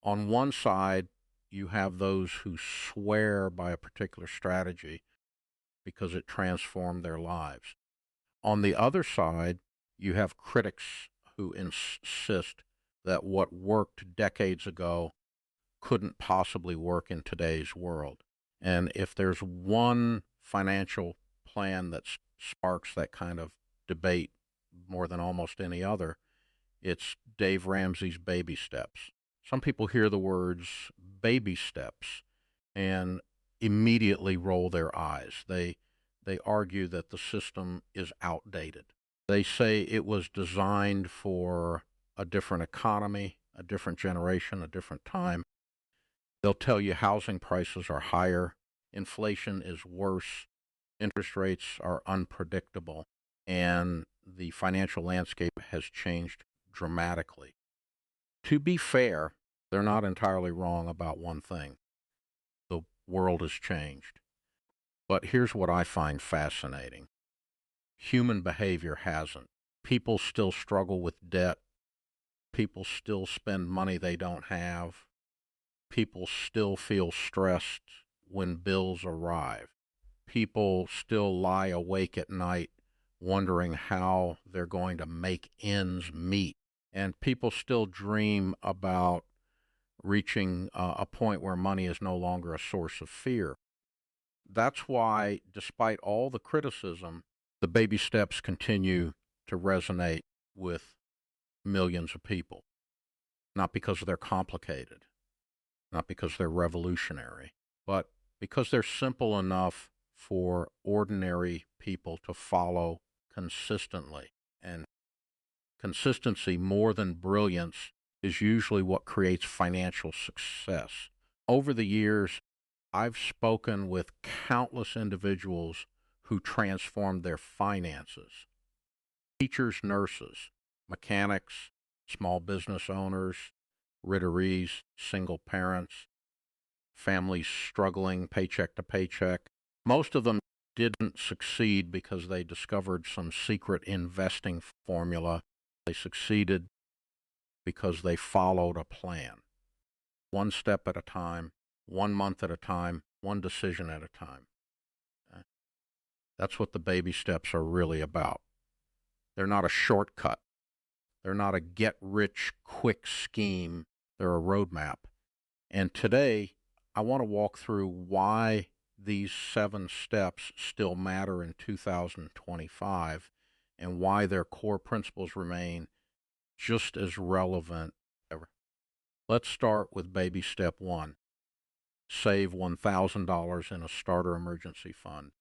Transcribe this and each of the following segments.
On one side, you have those who swear by a particular strategy because it transformed their lives. On the other side, you have critics who insist that what worked decades ago couldn't possibly work in today's world. And if there's one financial plan that sparks that kind of debate more than almost any other, it's Dave Ramsey's Baby Steps. Some people hear the words baby steps and immediately roll their eyes. They argue that the system is outdated. They say it was designed for a different economy, a different generation, a different time. They'll tell you housing prices are higher, inflation is worse, interest rates are unpredictable, and the financial landscape has changed dramatically. To be fair, they're not entirely wrong about one thing. The world has changed. But here's what I find fascinating. Human behavior hasn't. People still struggle with debt. People still spend money they don't have. People still feel stressed when bills arrive. People still lie awake at night wondering how they're going to make ends meet. And people still dream about reaching a point where money is no longer a source of fear. That's why, despite all the criticism, the baby steps continue to resonate with millions of people. Not because they're complicated, not because they're revolutionary, but because they're simple enough for ordinary people to follow consistently. And consistency, more than brilliance, is usually what creates financial success. Over the years, I've spoken with countless individuals who transformed their finances. Teachers, nurses, mechanics, small business owners, retirees, single parents, families struggling paycheck to paycheck. Most of them didn't succeed because they discovered some secret investing formula. They succeeded because they followed a plan, one step at a time, 1 month at a time, one decision at a time. That's what the baby steps are really about. They're not a shortcut. They're not a get-rich-quick scheme. They're a roadmap. And today, I want to walk through why these 7 steps still matter in 2025 and why their core principles remain just as relevant ever. Let's start with baby step 1. Save $1,000 in a starter emergency fund.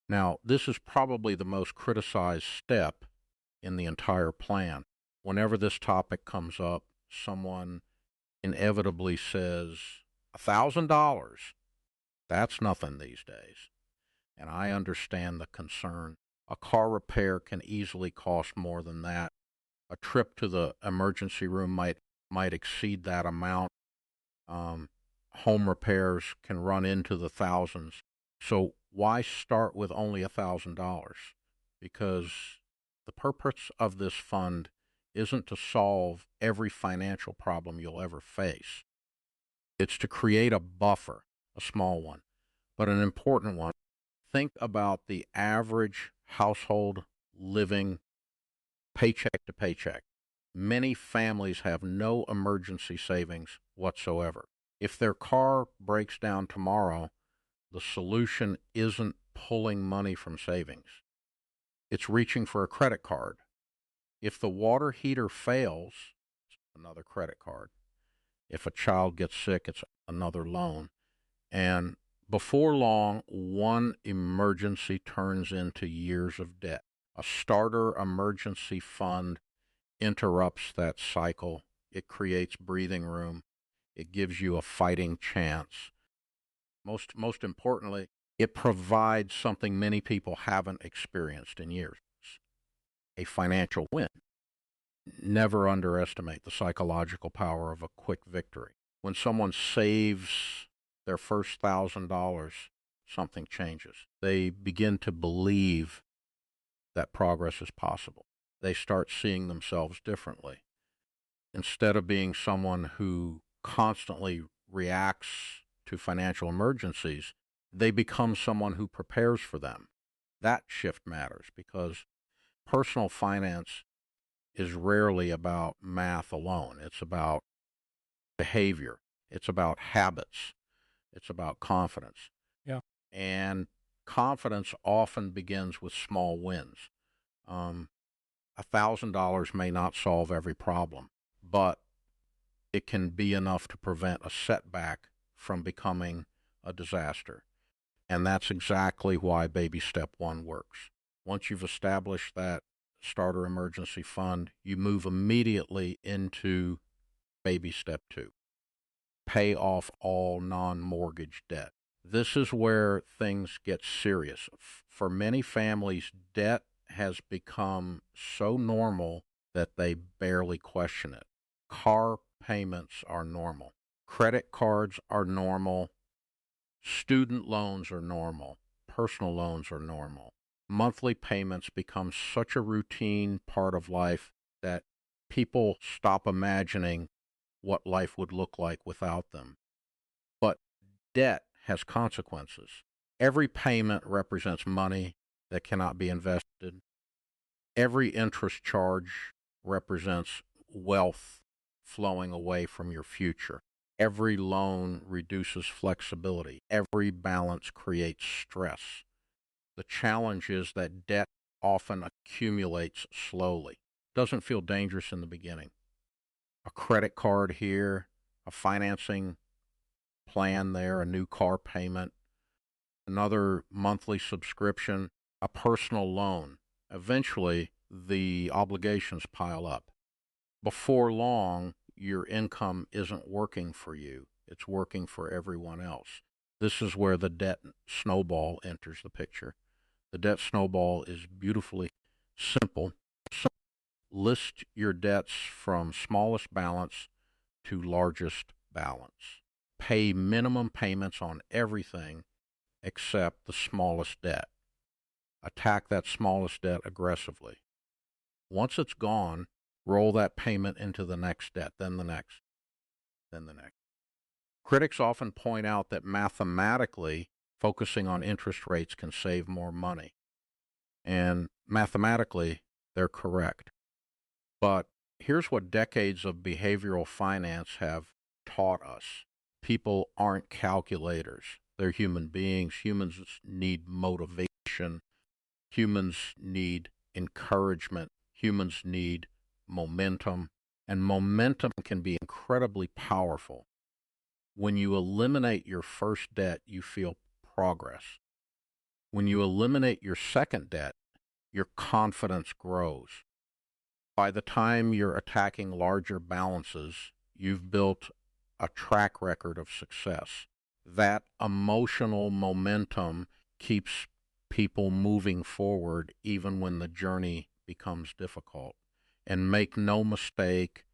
Now, this is probably the most criticized step in the entire plan. Whenever this topic comes up, someone inevitably says, $1,000, that's nothing these days. And I understand the concern. A car repair can easily cost more than that. A trip to the emergency room might exceed that amount. Home repairs can run into the thousands. So why start with only $1,000? Because the purpose of this fund isn't to solve every financial problem you'll ever face. It's to create a buffer, a small one, but an important one. Think about the average household living paycheck to paycheck. Many families have no emergency savings whatsoever. If their car breaks down tomorrow, the solution isn't pulling money from savings. It's reaching for a credit card. If the water heater fails, it's another credit card. If a child gets sick, it's another loan. And before long, one emergency turns into years of debt. A starter emergency fund interrupts that cycle. It creates breathing room. It gives you a fighting chance. Most importantly, it provides something many people haven't experienced in years, a financial win. Never underestimate the psychological power of a quick victory. When someone saves their first $1,000, something changes. They begin to believe that progress is possible. They start seeing themselves differently. Instead of being someone who constantly reacts to financial emergencies, they become someone who prepares for them. That shift matters because personal finance is rarely about math alone. It's about behavior. It's about habits. It's about confidence. Yeah. And confidence often begins with small wins. Um, $1,000 may not solve every problem, but it can be enough to prevent a setback from becoming a disaster. And that's exactly why baby step one works. Once you've established that starter emergency fund, you move immediately into baby step two. Pay off all non-mortgage debt. This is where things get serious. For many families, debt has become so normal that they barely question it. Car payments are normal. Credit cards are normal. Student loans are normal. Personal loans are normal. Monthly payments become such a routine part of life that people stop imagining what life would look like without them. But debt has consequences. Every payment represents money that cannot be invested. Every interest charge represents wealth flowing away from your future. Every loan reduces flexibility. Every balance creates stress. The challenge is that debt often accumulates slowly. Doesn't feel dangerous in the beginning. A credit card here, a financing plan there, a new car payment, another monthly subscription, a personal loan. Eventually, the obligations pile up. Before long, your income isn't working for you. It's working for everyone else. This is where the debt snowball enters the picture. The debt snowball is beautifully simple. So list your debts from smallest balance to largest balance. Pay minimum payments on everything except the smallest debt. Attack that smallest debt aggressively. Once it's gone, roll that payment into the next debt, then the next, then the next. Critics often point out that mathematically, focusing on interest rates can save more money. And mathematically, they're correct. But here's what decades of behavioral finance have taught us. People aren't calculators. They're human beings. Humans need motivation. Humans need encouragement. Humans need momentum. And momentum can be incredibly powerful. When you eliminate your first debt, you feel progress. When you eliminate your second debt, your confidence grows. By the time you're attacking larger balances, you've built a track record of success. That emotional momentum keeps people moving forward even when the journey becomes difficult. And make no mistake,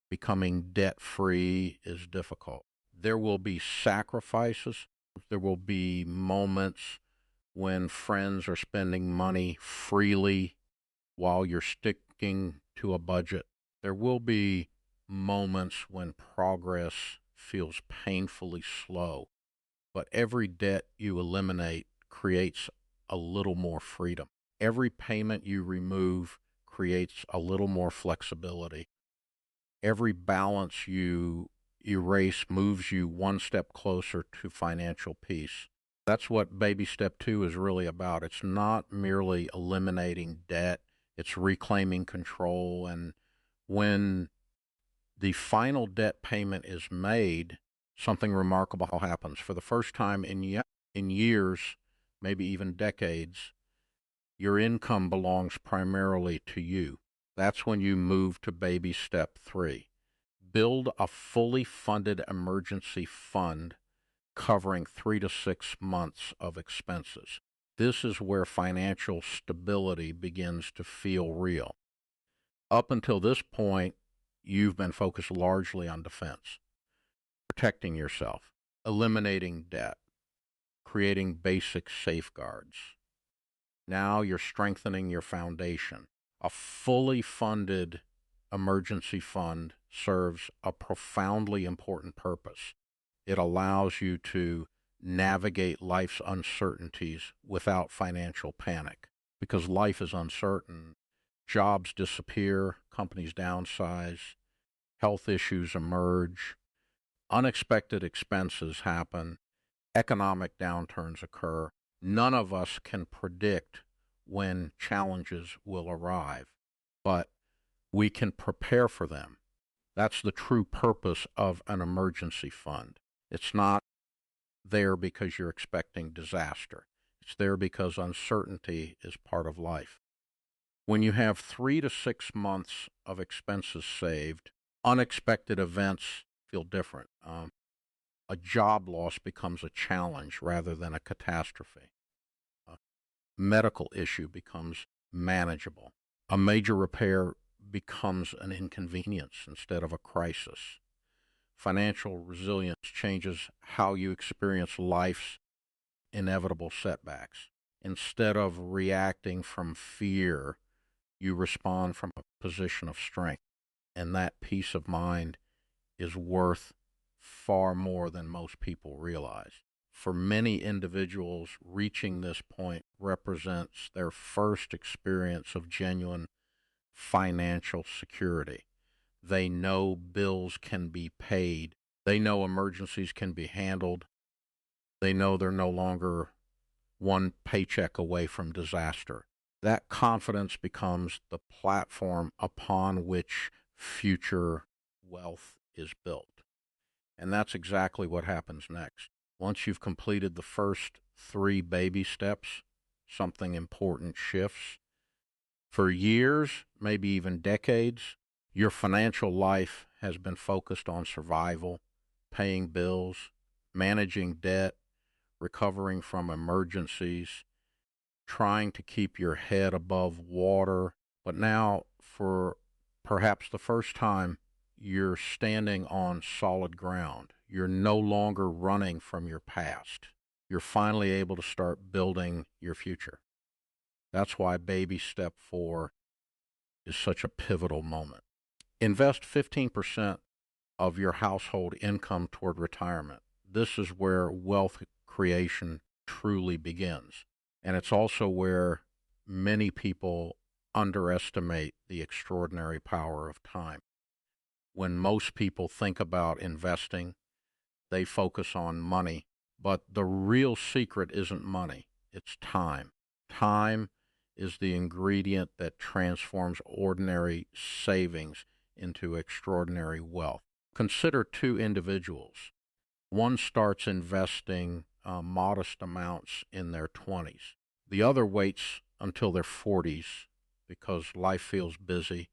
becoming debt-free is difficult. There will be sacrifices. There will be moments when friends are spending money freely while you're sticking to a budget. There will be moments when progress feels painfully slow, but every debt you eliminate creates a little more freedom. Every payment you remove creates a little more flexibility. Every balance you erase moves you one step closer to financial peace. That's what baby step two is really about. It's not merely eliminating debt, it's reclaiming control. And when the final debt payment is made, something remarkable happens. For the first time in years, maybe even decades, your income belongs primarily to you. That's when you move to baby step three. Build a fully funded emergency fund covering 3 to 6 months of expenses. This is where financial stability begins to feel real. Up until this point, you've been focused largely on defense, protecting yourself, eliminating debt, creating basic safeguards. Now you're strengthening your foundation. A fully funded emergency fund serves a profoundly important purpose. It allows you to navigate life's uncertainties without financial panic because life is uncertain. Jobs disappear, companies downsize, health issues emerge, unexpected expenses happen, economic downturns occur. None of us can predict when challenges will arrive, but we can prepare for them. That's the true purpose of an emergency fund. It's not there because you're expecting disaster. It's there because uncertainty is part of life. When you have 3 to 6 months of expenses saved, unexpected events feel different. A job loss becomes a challenge rather than a catastrophe. A medical issue becomes manageable. A major repair becomes an inconvenience instead of a crisis. Financial resilience changes how you experience life's inevitable setbacks. Instead of reacting from fear, you respond from a position of strength. And that peace of mind is worth far more than most people realize. For many individuals, reaching this point represents their first experience of genuine financial security. They know bills can be paid. They know emergencies can be handled. They know they're no longer one paycheck away from disaster. That confidence becomes the platform upon which future wealth is built. And that's exactly what happens next. Once you've completed the first 3 baby steps, something important shifts. For years, maybe even decades, your financial life has been focused on survival, paying bills, managing debt, recovering from emergencies, trying to keep your head above water. But now, for perhaps the first time, you're standing on solid ground. You're no longer running from your past. You're finally able to start building your future. That's why baby step 4 is such a pivotal moment. Invest 15% of your household income toward retirement. This is where wealth creation truly begins. And it's also where many people underestimate the extraordinary power of time. When most people think about investing, they focus on money. But the real secret isn't money, it's time. Time is the ingredient that transforms ordinary savings into extraordinary wealth. Consider 2 individuals. One starts investing modest amounts in their 20s. The other waits until their 40s because life feels busy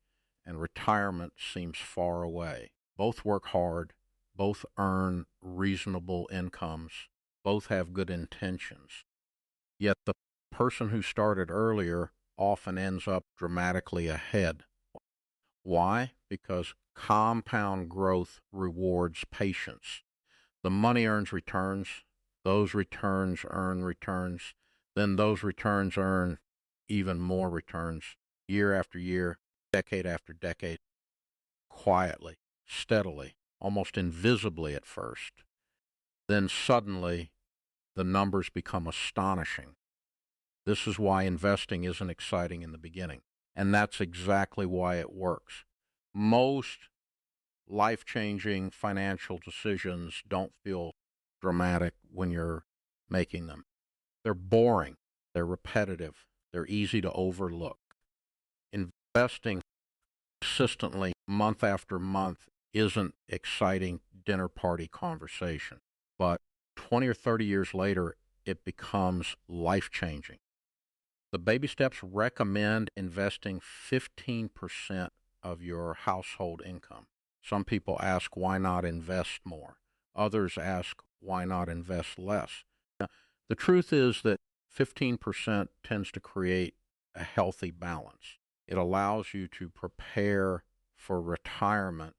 and retirement seems far away. Both work hard, both earn reasonable incomes, both have good intentions. Yet the person who started earlier often ends up dramatically ahead. Why? Because compound growth rewards patience. The money earns returns, those returns earn returns, then those returns earn even more returns year after year, decade after decade, quietly, steadily, almost invisibly at first. Then suddenly, the numbers become astonishing. This is why investing isn't exciting in the beginning, and that's exactly why it works. Most life-changing financial decisions don't feel dramatic when you're making them. They're boring, they're repetitive, they're easy to overlook. Investing consistently month after month isn't exciting dinner party conversation, but 20 or 30 years later, it becomes life-changing. The baby steps recommend investing 15% of your household income. Some people ask, why not invest more? Others ask, why not invest less? Now, the truth is that 15% tends to create a healthy balance. It allows you to prepare for retirement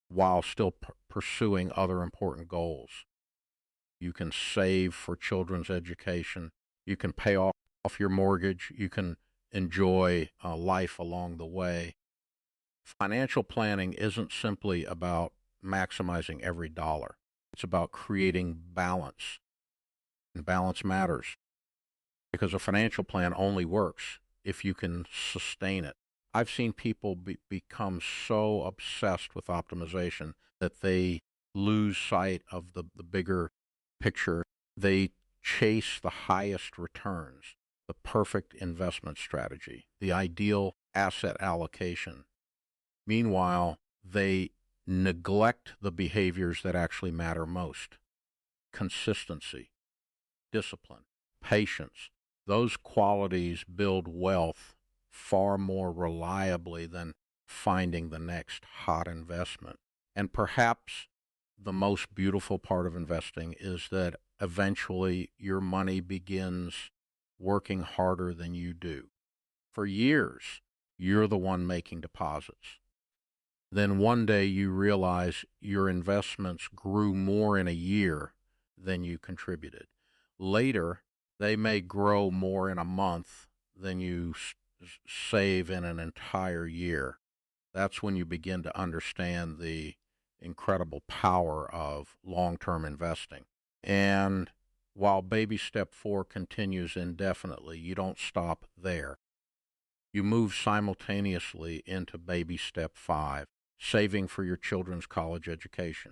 while still pursuing other important goals. You can save for children's education. You can pay off your mortgage. You can enjoy life along the way. Financial planning isn't simply about maximizing every dollar. It's about creating balance. And balance matters because a financial plan only works if you can sustain it. I've seen people become so obsessed with optimization that they lose sight of the bigger picture. They chase the highest returns, the perfect investment strategy, the ideal asset allocation. Meanwhile, they neglect the behaviors that actually matter most: consistency, discipline, patience. Those qualities build wealth far more reliably than finding the next hot investment. And perhaps the most beautiful part of investing is that eventually your money begins working harder than you do. For years, you're the one making deposits. Then one day you realize your investments grew more in a year than you contributed. Later, they may grow more in a month than you save in an entire year. That's when you begin to understand the incredible power of long-term investing. And while baby step 4 continues indefinitely, you don't stop there. You move simultaneously into baby step 5, saving for your children's college education.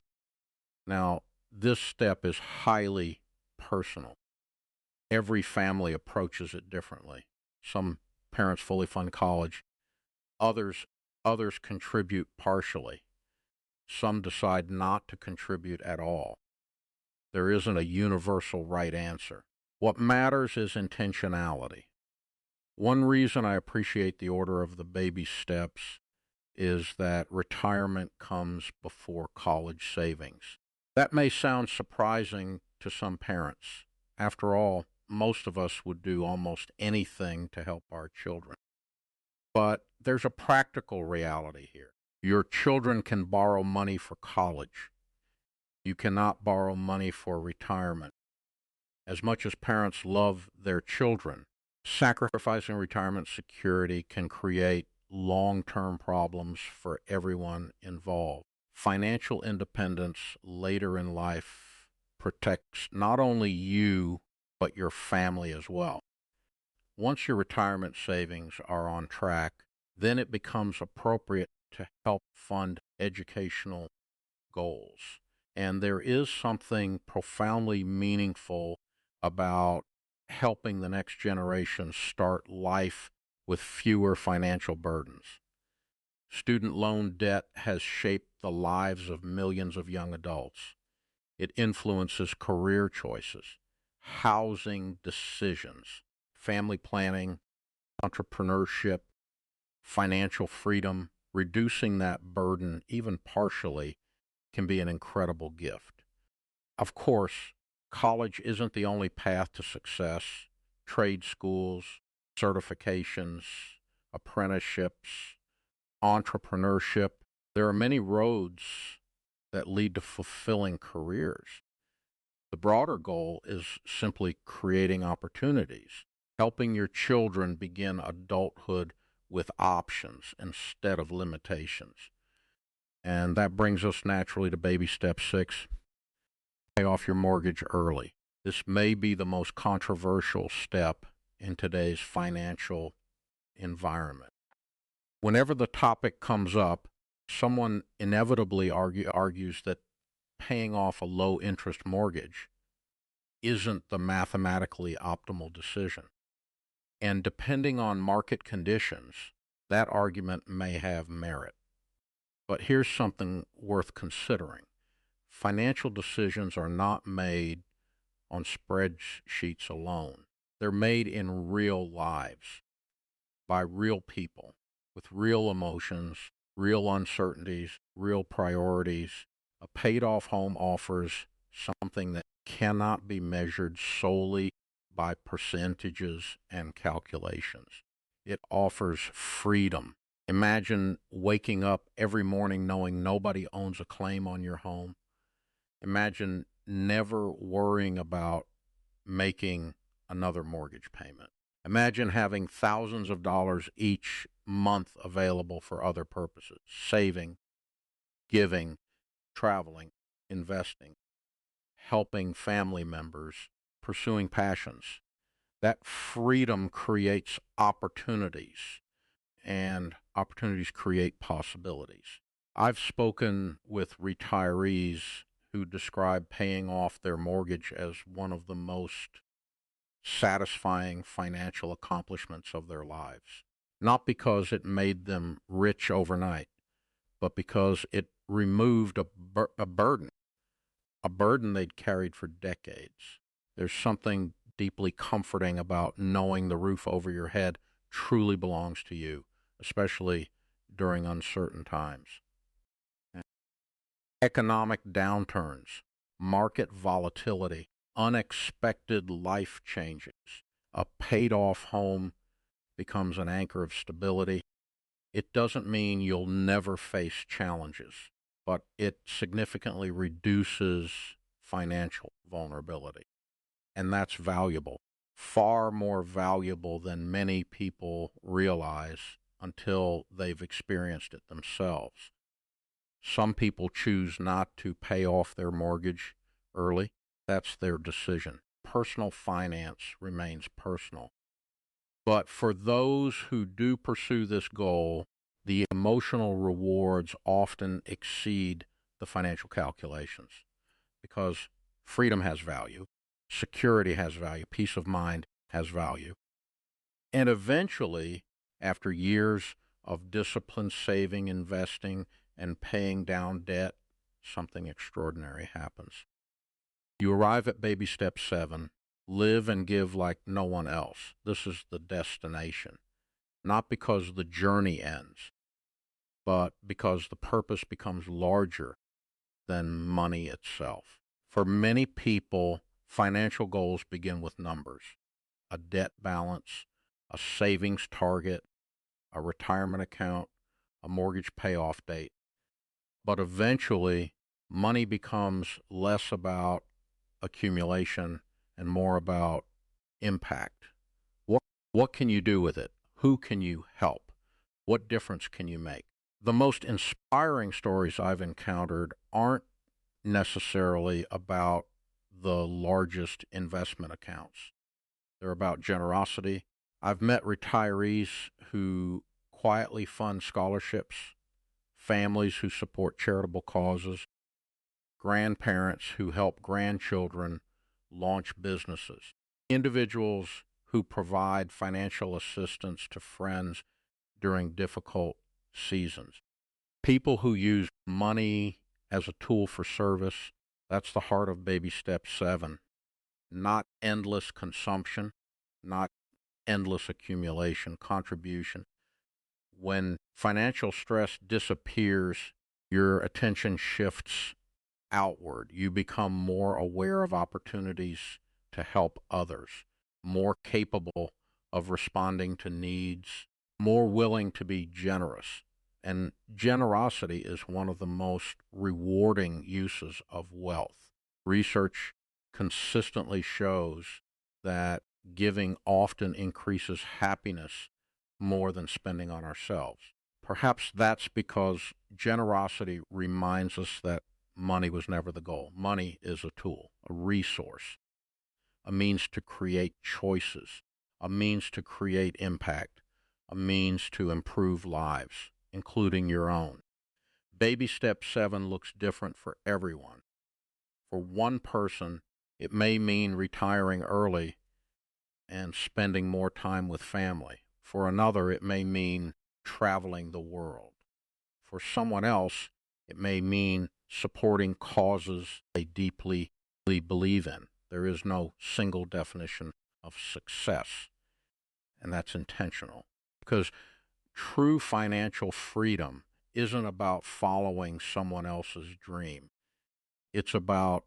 Now, this step is highly personal. Every family approaches it differently. Some parents fully fund college. Others contribute partially. Some decide not to contribute at all. There isn't a universal right answer. What matters is intentionality. One reason I appreciate the order of the baby steps is that retirement comes before college savings. That may sound surprising to some parents. After all, most of us would do almost anything to help our children. But there's a practical reality here. Your children can borrow money for college. You cannot borrow money for retirement. As much as parents love their children, sacrificing retirement security can create long-term problems for everyone involved. Financial independence later in life protects not only you, but your family as well. Once your retirement savings are on track, then it becomes appropriate to help fund educational goals. And there is something profoundly meaningful about helping the next generation start life with fewer financial burdens. Student loan debt has shaped the lives of millions of young adults. It influences career choices, housing decisions, family planning, entrepreneurship, financial freedom. Reducing that burden, even partially, can be an incredible gift. Of course, college isn't the only path to success. Trade schools, certifications, apprenticeships, entrepreneurship. There are many roads that lead to fulfilling careers. The broader goal is simply creating opportunities, helping your children begin adulthood with options instead of limitations. And that brings us naturally to baby step 6, pay off your mortgage early. This may be the most controversial step in today's financial environment. Whenever the topic comes up, someone inevitably argues that paying off a low-interest mortgage isn't the mathematically optimal decision. And depending on market conditions, that argument may have merit. But here's something worth considering. Financial decisions are not made on spreadsheets alone. They're made in real lives by real people with real emotions, real uncertainties, real priorities. A paid-off home offers something that cannot be measured solely by percentages and calculations. It offers freedom. Imagine waking up every morning knowing nobody owns a claim on your home. Imagine never worrying about making another mortgage payment. Imagine having thousands of dollars each month available for other purposes: saving, giving, traveling, investing, helping family members, pursuing passions. That freedom creates opportunities, and opportunities create possibilities. I've spoken with retirees who describe paying off their mortgage as one of the most satisfying financial accomplishments of their lives. Not because it made them rich overnight, but because it removed a burden they'd carried for decades. There's something deeply comforting about knowing the roof over your head truly belongs to you, especially during uncertain times. Economic downturns, market volatility, unexpected life changes. A paid off home becomes an anchor of stability. It doesn't mean you'll never face challenges, but it significantly reduces financial vulnerability. And that's valuable, far more valuable than many people realize until they've experienced it themselves. Some people choose not to pay off their mortgage early. That's their decision. Personal finance remains personal. But for those who do pursue this goal, the emotional rewards often exceed the financial calculations because freedom has value, security has value, peace of mind has value. And eventually, after years of disciplined saving, investing, and paying down debt, something extraordinary happens. You arrive at baby step 7, live and give like no one else. This is the destination, not because the journey ends, but because the purpose becomes larger than money itself. For many people, financial goals begin with numbers: a debt balance, a savings target, a retirement account, a mortgage payoff date. But eventually, money becomes less about accumulation and more about impact. What, what can you do with it? Who can you help? What difference can you make? The most inspiring stories I've encountered aren't necessarily about the largest investment accounts. They're about generosity. I've met retirees who quietly fund scholarships, families who support charitable causes, grandparents who help grandchildren launch businesses, individuals who provide financial assistance to friends during difficult seasons, people who use money as a tool for service. That's the heart of baby step 7. Not endless consumption, not endless accumulation, contribution. When financial stress disappears, your attention shifts outward. You become more aware of opportunities to help others, more capable of responding to needs, more willing to be generous. And generosity is one of the most rewarding uses of wealth. Research consistently shows that giving often increases happiness more than spending on ourselves. Perhaps that's because generosity reminds us that money was never the goal. Money is a tool, a resource, a means to create choices, a means to create impact, a means to improve lives, including your own. Baby step 7 looks different for everyone. For one person, it may mean retiring early and spending more time with family. For another, it may mean traveling the world. For someone else, it may mean supporting causes they deeply believe in. There is no single definition of success, and that's intentional. Because true financial freedom isn't about following someone else's dream. It's about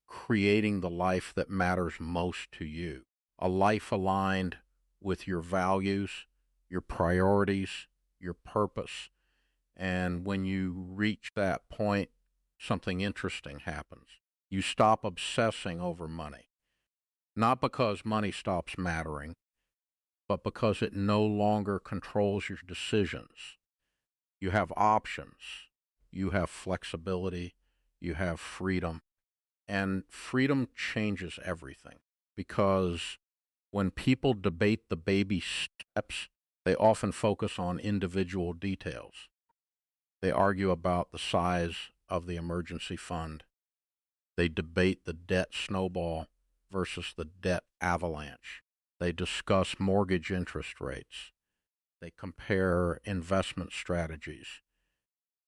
creating the life that matters most to you, a life aligned with your values, your priorities, your purpose. And when you reach that point, something interesting happens. You stop obsessing over money, not because money stops mattering, but because it no longer controls your decisions. You have options, you have flexibility, you have freedom, and freedom changes everything because when people debate the baby steps, they often focus on individual details. They argue about the size of the emergency fund. They debate the debt snowball versus the debt avalanche. They discuss mortgage interest rates. They compare investment strategies.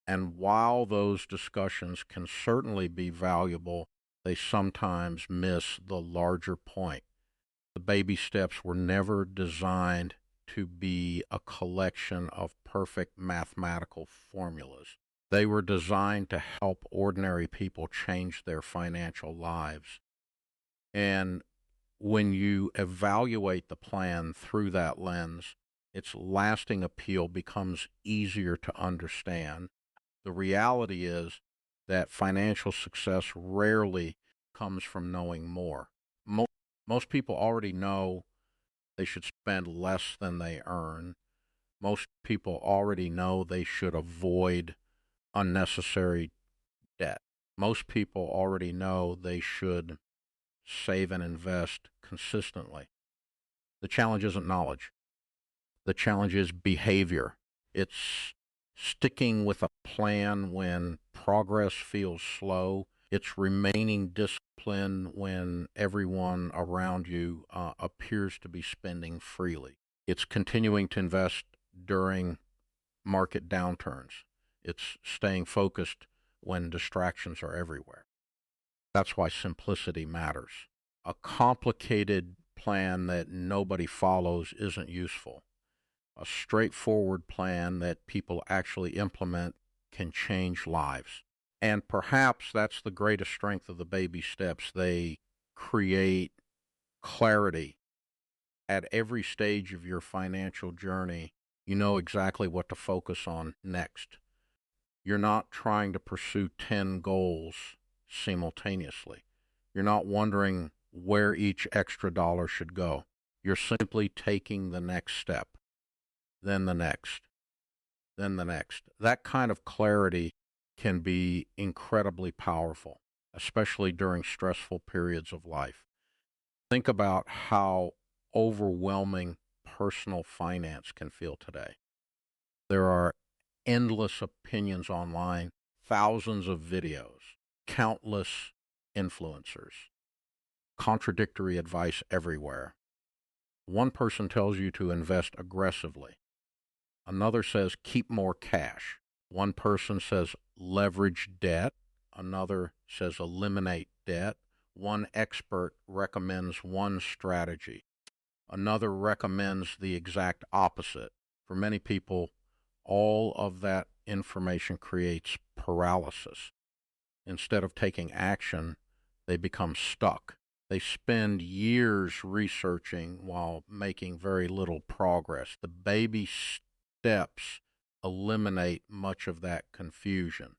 And while those discussions can certainly be valuable, they sometimes miss the larger point. The baby steps were never designed to be a collection of perfect mathematical formulas. They were designed to help ordinary people change their financial lives. And when you evaluate the plan through that lens, its lasting appeal becomes easier to understand. The reality is that financial success rarely comes from knowing more. Most people already know they should spend less than they earn. Most people already know they should avoid unnecessary debt. Most people already know they should save and invest consistently. The challenge isn't knowledge. The challenge is behavior. It's sticking with a plan when progress feels slow. It's remaining disciplined when everyone around you appears to be spending freely. It's continuing to invest during market downturns. It's staying focused when distractions are everywhere. That's why simplicity matters. A complicated plan that nobody follows isn't useful. A straightforward plan that people actually implement can change lives. And perhaps that's the greatest strength of the baby steps. They create clarity. At every stage of your financial journey, you know exactly what to focus on next. You're not trying to pursue 10 goals simultaneously. You're not wondering where each extra dollar should go. You're simply taking the next step, then the next, then the next. That kind of clarity can be incredibly powerful, especially during stressful periods of life. Think about how overwhelming personal finance can feel today. There are endless opinions online, thousands of videos, countless influencers, contradictory advice everywhere. One person tells you to invest aggressively. Another says keep more cash. One person says leverage debt. Another says eliminate debt. One expert recommends one strategy. Another recommends the exact opposite. For many people, all of that information creates paralysis. Instead of taking action, they become stuck. They spend years researching while making very little progress. The baby steps eliminate much of that confusion.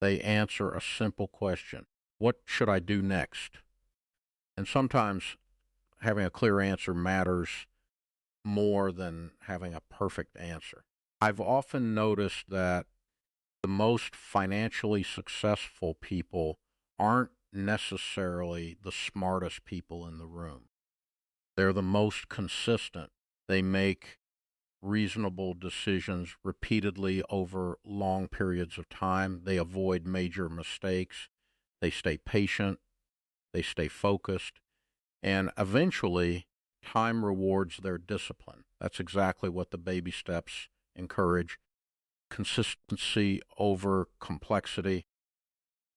They answer a simple question: what should I do next? And sometimes having a clear answer matters more than having a perfect answer. I've often noticed that the most financially successful people aren't necessarily the smartest people in the room. They're the most consistent. They make reasonable decisions repeatedly over long periods of time. They avoid major mistakes. They stay patient. They stay focused. And eventually, time rewards their discipline. That's exactly what the baby steps encourage: consistency over complexity,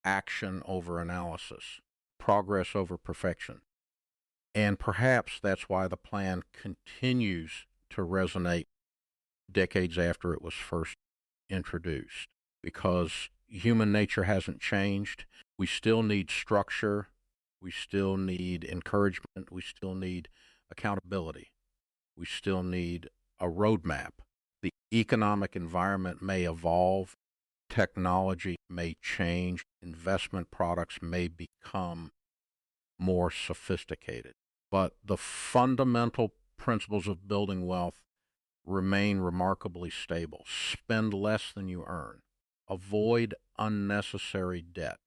action over analysis, progress over perfection. And perhaps that's why the plan continues to resonate decades after it was first introduced, because human nature hasn't changed. We still need structure. We still need encouragement. We still need accountability. We still need a roadmap. The economic environment may evolve. Technology may change. Investment products may become more sophisticated. But the fundamental principles of building wealth remain remarkably stable. Spend less than you earn. Avoid unnecessary debt.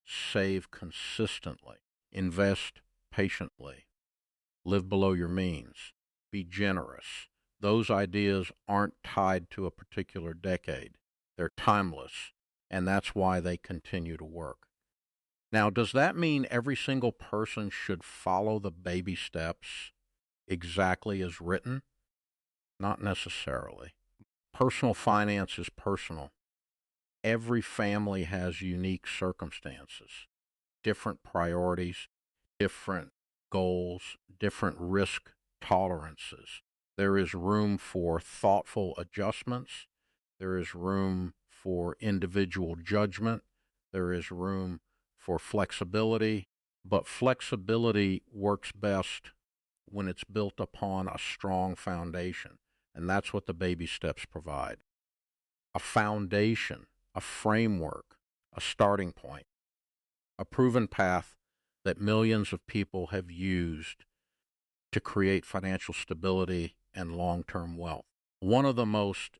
Save consistently. Invest patiently. Live below your means. Be generous. Those ideas aren't tied to a particular decade. They're timeless, and that's why they continue to work. Now, does that mean every single person should follow the baby steps exactly as written? Not necessarily. Personal finance is personal. Every family has unique circumstances, different priorities, different goals, different risk tolerances. There is room for thoughtful adjustments. There is room for individual judgment. There is room for flexibility, but flexibility works best when it's built upon a strong foundation. And that's what the baby steps provide. A foundation, a framework, a starting point, a proven path that millions of people have used to create financial stability and long-term wealth. One of the most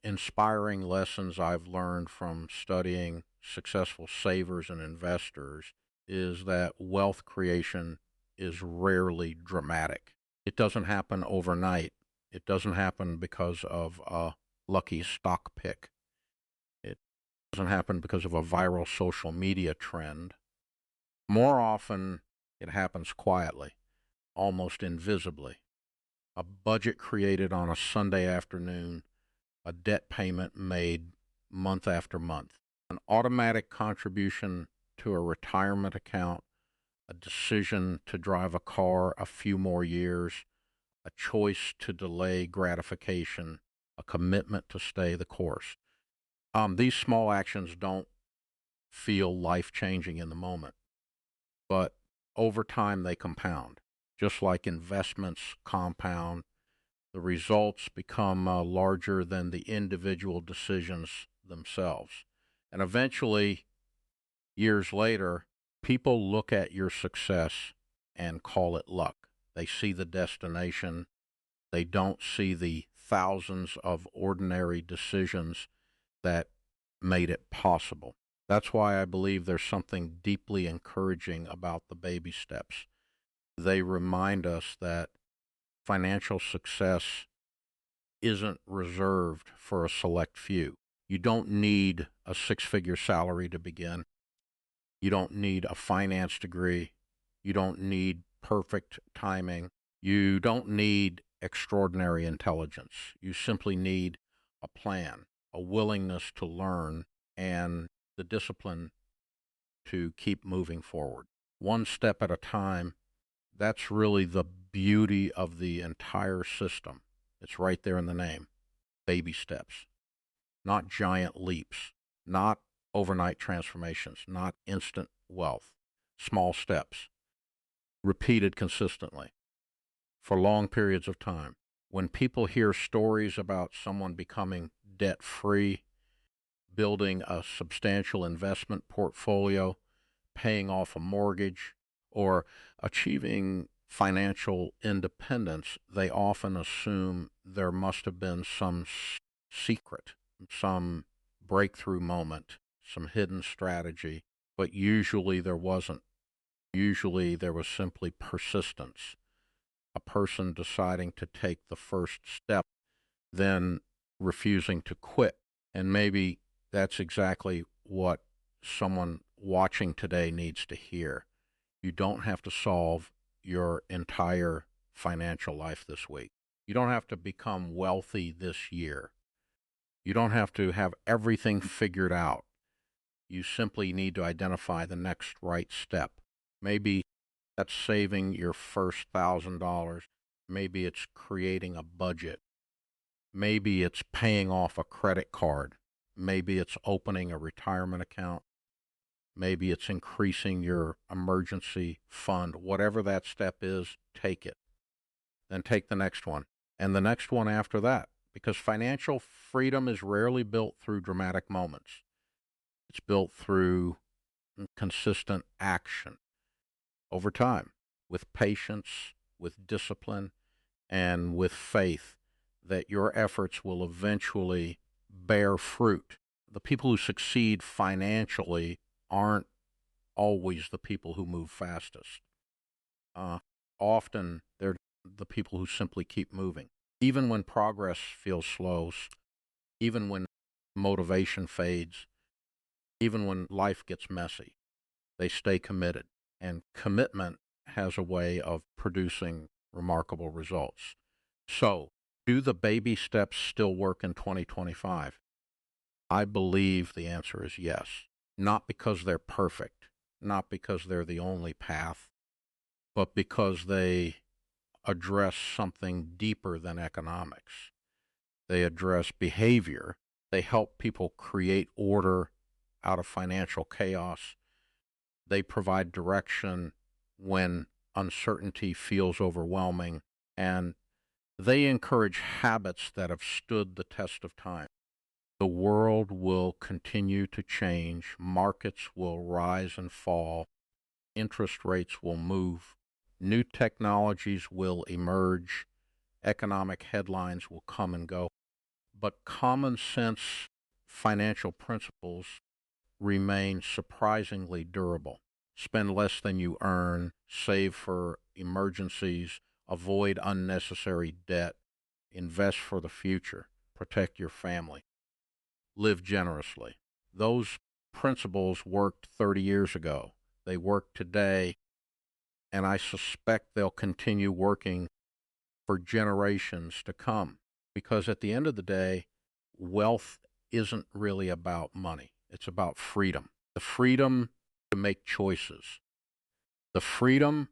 inspiring lessons I've learned from studying successful savers and investors is that wealth creation is rarely dramatic. It doesn't happen overnight. It doesn't happen because of a lucky stock pick. It doesn't happen because of a viral social media trend. More often, it happens quietly, almost invisibly. A budget created on a Sunday afternoon, a debt payment made month after month, an automatic contribution to a retirement account, a decision to drive a car a few more years, a choice to delay gratification, a commitment to stay the course. These small actions don't feel life-changing in the moment, but over time they compound. Just like investments compound, the results become larger than the individual decisions themselves. And eventually, years later, people look at your success and call it luck. They see the destination. They don't see the thousands of ordinary decisions that made it possible. That's why I believe there's something deeply encouraging about the baby steps. They remind us that financial success isn't reserved for a select few. You don't need a six-figure salary to begin. You don't need a finance degree. You don't need perfect timing. You don't need extraordinary intelligence. You simply need a plan, a willingness to learn, and the discipline to keep moving forward. One step at a time. That's really the beauty of the entire system. It's right there in the name. Baby steps, not giant leaps, not overnight transformations, not instant wealth. Small steps, repeated consistently for long periods of time. When people hear stories about someone becoming debt-free, building a substantial investment portfolio, paying off a mortgage, or achieving financial independence, they often assume there must have been some secret, some breakthrough moment, some hidden strategy, but usually there wasn't. Usually there was simply persistence, a person deciding to take the first step, then refusing to quit. And maybe that's exactly what someone watching today needs to hear. You don't have to solve your entire financial life this week. You don't have to become wealthy this year. You don't have to have everything figured out. You simply need to identify the next right step. Maybe that's saving your first $1,000. Maybe it's creating a budget. Maybe it's paying off a credit card. Maybe it's opening a retirement account. Maybe it's increasing your emergency fund. Whatever that step is, take it. Then take the next one, and the next one after that, because financial freedom is rarely built through dramatic moments. It's built through consistent action over time, with patience, with discipline, and with faith that your efforts will eventually bear fruit. The people who succeed financially aren't always the people who move fastest. Uh, Often they're the people who simply keep moving. Even when progress feels slow, even when motivation fades, even when life gets messy, they stay committed. And commitment has a way of producing remarkable results. So, do the baby steps still work in 2025? I believe the answer is yes. Not because they're perfect, not because they're the only path, but because they address something deeper than economics. They address behavior. They help people create order out of financial chaos. They provide direction when uncertainty feels overwhelming. And they encourage habits that have stood the test of time. The world will continue to change. Markets will rise and fall. Interest rates will move. New technologies will emerge. Economic headlines will come and go. But common sense financial principles remain surprisingly durable. Spend less than you earn, save for emergencies, avoid unnecessary debt, invest for the future, protect your family, live generously. Those principles worked 30 years ago. They work today, and I suspect they'll continue working for generations to come. Because at the end of the day, wealth isn't really about money. It's about freedom. The freedom to make choices, the freedom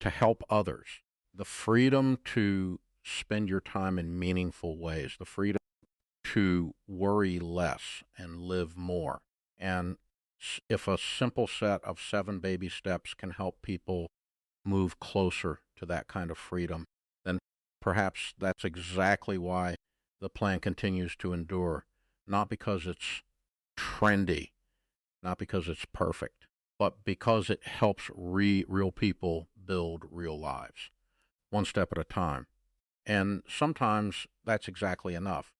to help others, the freedom to spend your time in meaningful ways, the freedom to worry less and live more. And if a simple set of 7 baby steps can help people move closer to that kind of freedom, then perhaps that's exactly why the plan continues to endure. Not because it's trendy, not because it's perfect, but because it helps real people build real lives, one step at a time. And sometimes that's exactly enough.